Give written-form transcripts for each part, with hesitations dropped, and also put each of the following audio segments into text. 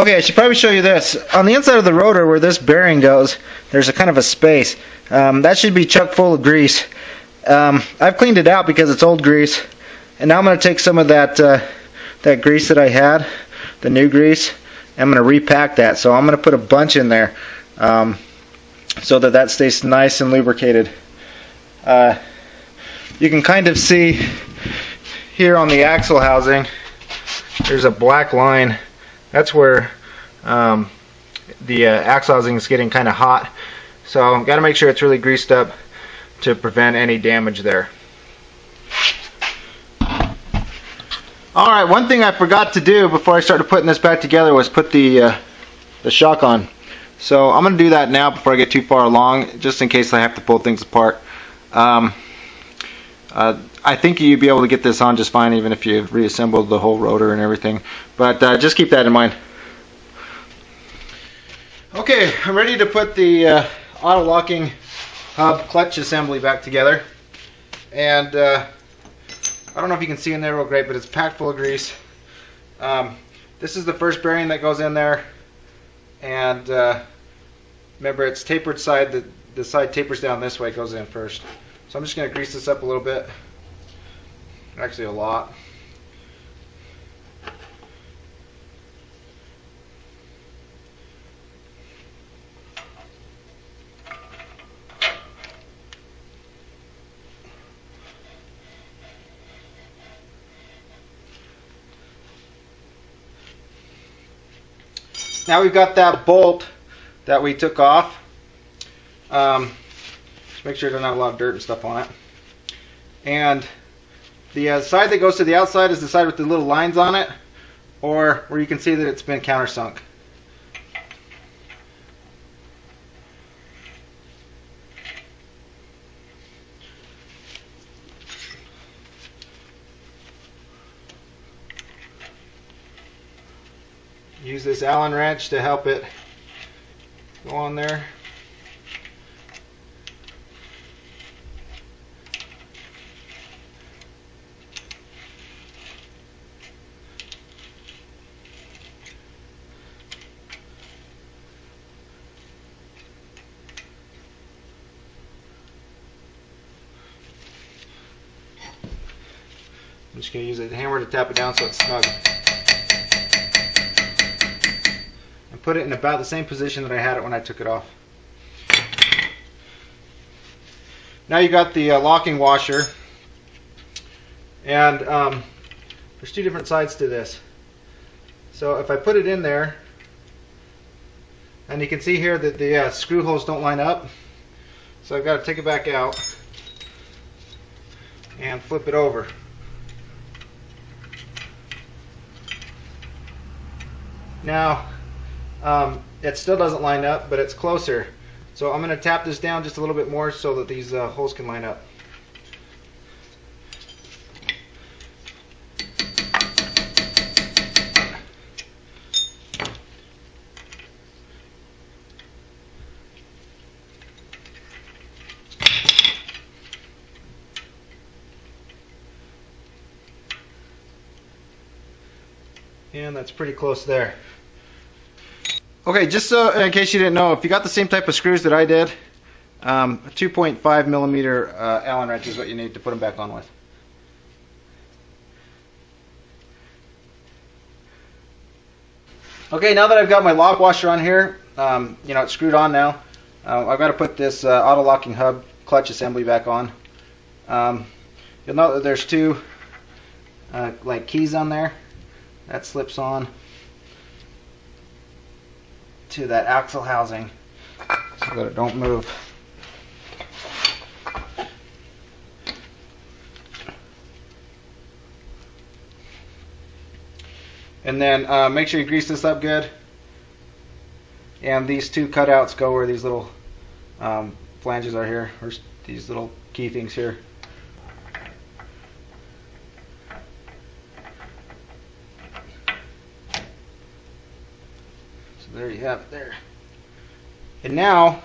Okay, I should probably show you this. On the inside of the rotor where this bearing goes, there's a kind of a space. That should be chock full of grease. I've cleaned it out because it's old grease. And now I'm going to take some of that that grease that I had, the new grease, and I'm going to repack that. So I'm going to put a bunch in there so that stays nice and lubricated. You can kind of see here on the axle housing, there's a black line. That's where the axle housing is getting kind of hot. So I've got to make sure it's really greased up to prevent any damage there. Alright, one thing I forgot to do before I started putting this back together was put the shock on. So I'm going to do that now before I get too far along, just in case I have to pull things apart. I think you'd be able to get this on just fine even if you reassembled the whole rotor and everything. But just keep that in mind. Okay, I'm ready to put the auto locking hub clutch assembly back together. And I don't know if you can see in there real great, but it's packed full of grease. This is the first bearing that goes in there. And remember, it's tapered side. The side tapers down this way, it goes in first. So I'm just going to grease this up a little bit. Actually a lot. Now we've got that bolt that we took off. Just make sure it doesn't have a lot of dirt and stuff on it. And the side that goes to the outside is the side with the little lines on it, or where you can see that it's been countersunk. Use this Allen wrench to help it go on there. I'm just going to use a hammer to tap it down so it's snug. And put it in about the same position that I had it when I took it off. Now you got the locking washer. And there's two different sides to this. So if I put it in there, and you can see here that the screw holes don't line up. So I've got to take it back out and flip it over. Now, it still doesn't line up, but it's closer. So I'm going to tap this down just a little bit more so that these holes can line up. And that's pretty close there. Okay, just so in case you didn't know, if you got the same type of screws that I did, a 2.5 millimeter Allen wrench is what you need to put them back on with. Okay, now that I've got my lock washer on here, you know, it's screwed on now. I've got to put this auto locking hub clutch assembly back on. You'll note that there's two like keys on there. That slips on to that axle housing so that it don't move. And then make sure you grease this up good. And these two cutouts go where these little flanges are here, or these little key things here. There you have it there. And now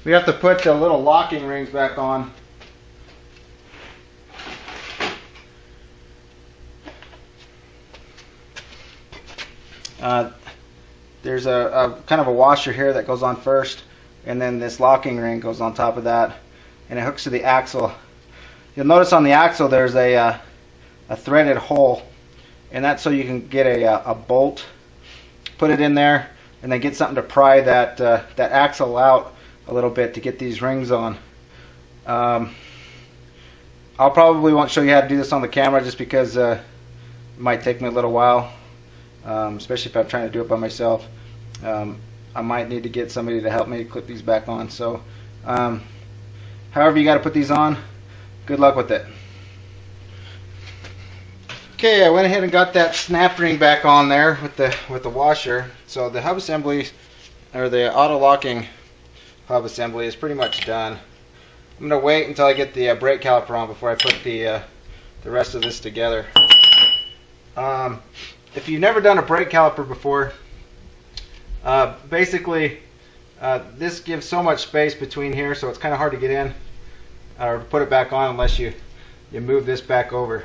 we have to put the little locking rings back on. There's a kind of a washer here that goes on first, and then this locking ring goes on top of that, and it hooks to the axle. You'll notice on the axle there's a threaded hole, and that's so you can get a bolt, put it in there, and then get something to pry that axle out a little bit to get these rings on. I'll probably won't show you how to do this on the camera just because it might take me a little while, especially if I'm trying to do it by myself. I might need to get somebody to help me clip these back on. So however you got to put these on, good luck with it. Okay, I went ahead and got that snap ring back on there with the washer. So the hub assembly, or the auto locking hub assembly, is pretty much done. I'm going to wait until I get the brake caliper on before I put the rest of this together. If you've never done a brake caliper before, basically this gives so much space between here, so it's kind of hard to get in or put it back on unless you move this back over.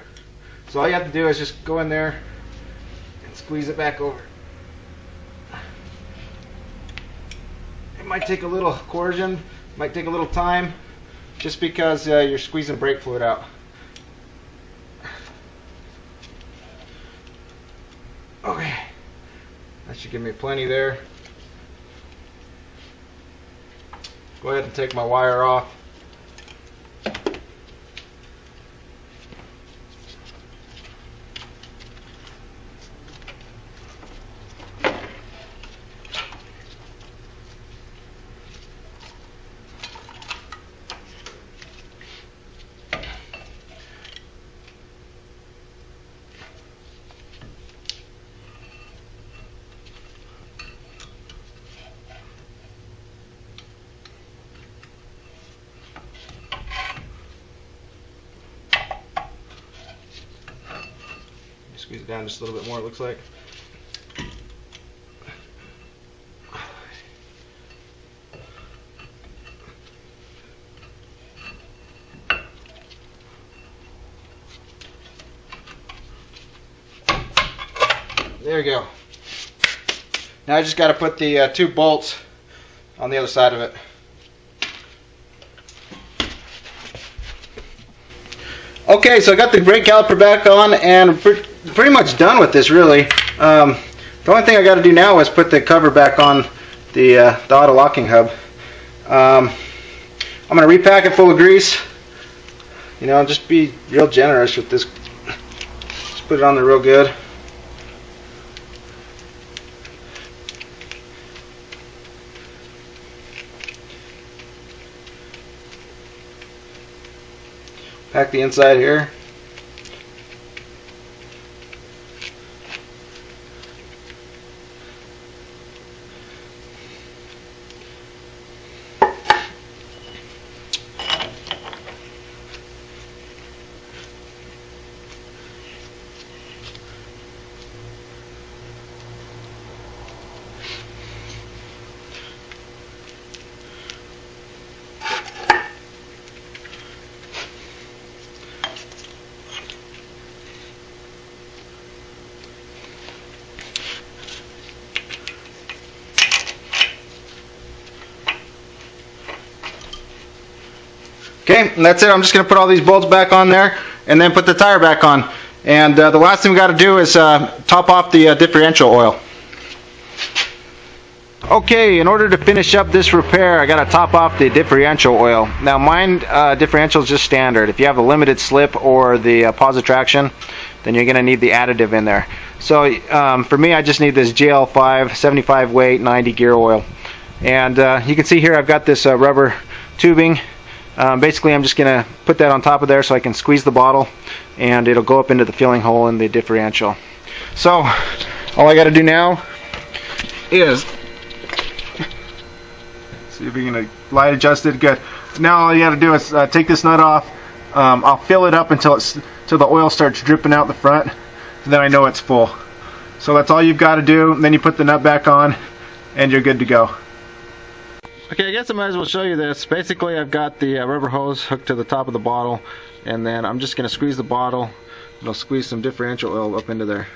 So all you have to do is just go in there and squeeze it back over. It might take a little coercion, might take a little time, just because you're squeezing brake fluid out. Okay, that should give me plenty there. Go ahead and take my wire off. Squeeze it down just a little bit more, it looks like. There you go. Now I just got to put the 2 bolts on the other side of it. Okay, so I got the brake caliper back on, and pretty much done with this, really. The only thing I got to do now is put the cover back on the auto locking hub. I'm going to repack it full of grease. You know, just be real generous with this. Just put it on there real good. Pack the inside here. Okay, and that's it. I'm just going to put all these bolts back on there and then put the tire back on. And the last thing we got to do is top off the differential oil. Okay, in order to finish up this repair, I got to top off the differential oil. Now mine differential is just standard. If you have a limited slip or the positive traction, then you're going to need the additive in there. So for me, I just need this GL5 75 weight 90 gear oil. And you can see here I've got this rubber tubing. Basically, I'm just going to put that on top of there so I can squeeze the bottle, and it'll go up into the filling hole in the differential. So all I got to do now is see if we can light adjust it. Good. Now all you got to do is take this nut off. I'll fill it up until the oil starts dripping out the front. Then I know it's full. So that's all you've got to do. And then you put the nut back on, and you're good to go. Okay, I guess I might as well show you this. Basically, I've got the rubber hose hooked to the top of the bottle, and then I'm just going to squeeze the bottle, and I'll squeeze some differential oil up into there.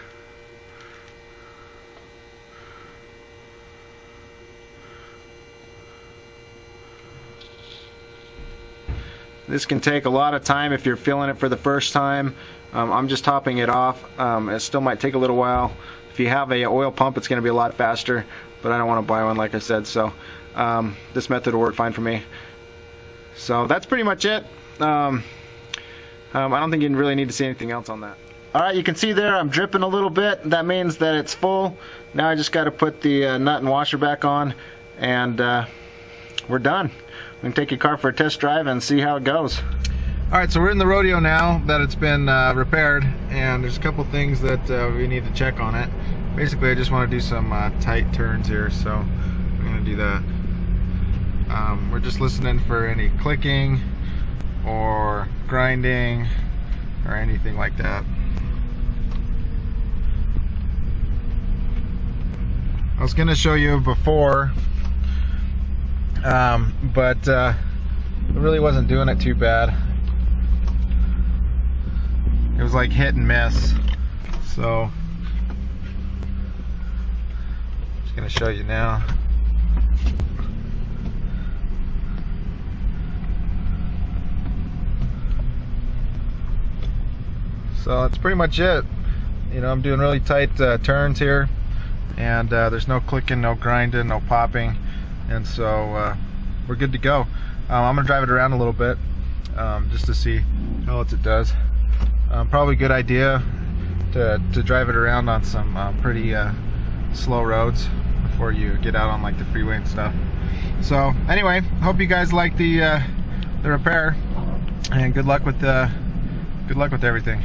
This can take a lot of time if you're filling it for the first time. I'm just topping it off. It still might take a little while. If you have a oil pump, it's going to be a lot faster, but I don't want to buy one like I said, so this method will work fine for me. So that's pretty much it. I don't think you really need to see anything else on that. Alright, you can see there I'm dripping a little bit. That means that it's full. Now I just got to put the nut and washer back on, and we're done. We can take your car for a test drive and see how it goes. Alright, so we're in the Rodeo now that it's been repaired, and there's a couple things that we need to check on it. Basically, I just want to do some tight turns here, so I'm going to do that. We're just listening for any clicking or grinding or anything like that. I was going to show you before, but it really wasn't doing it too bad. It was like hit and miss. So I'm just going to show you now. So that's pretty much it. You know, I'm doing really tight turns here, and there's no clicking, no grinding, no popping, and so we're good to go. I'm gonna drive it around a little bit just to see how else it does. Probably a good idea to drive it around on some pretty slow roads before you get out on like the freeway and stuff. So anyway, hope you guys like the repair, and good luck with everything.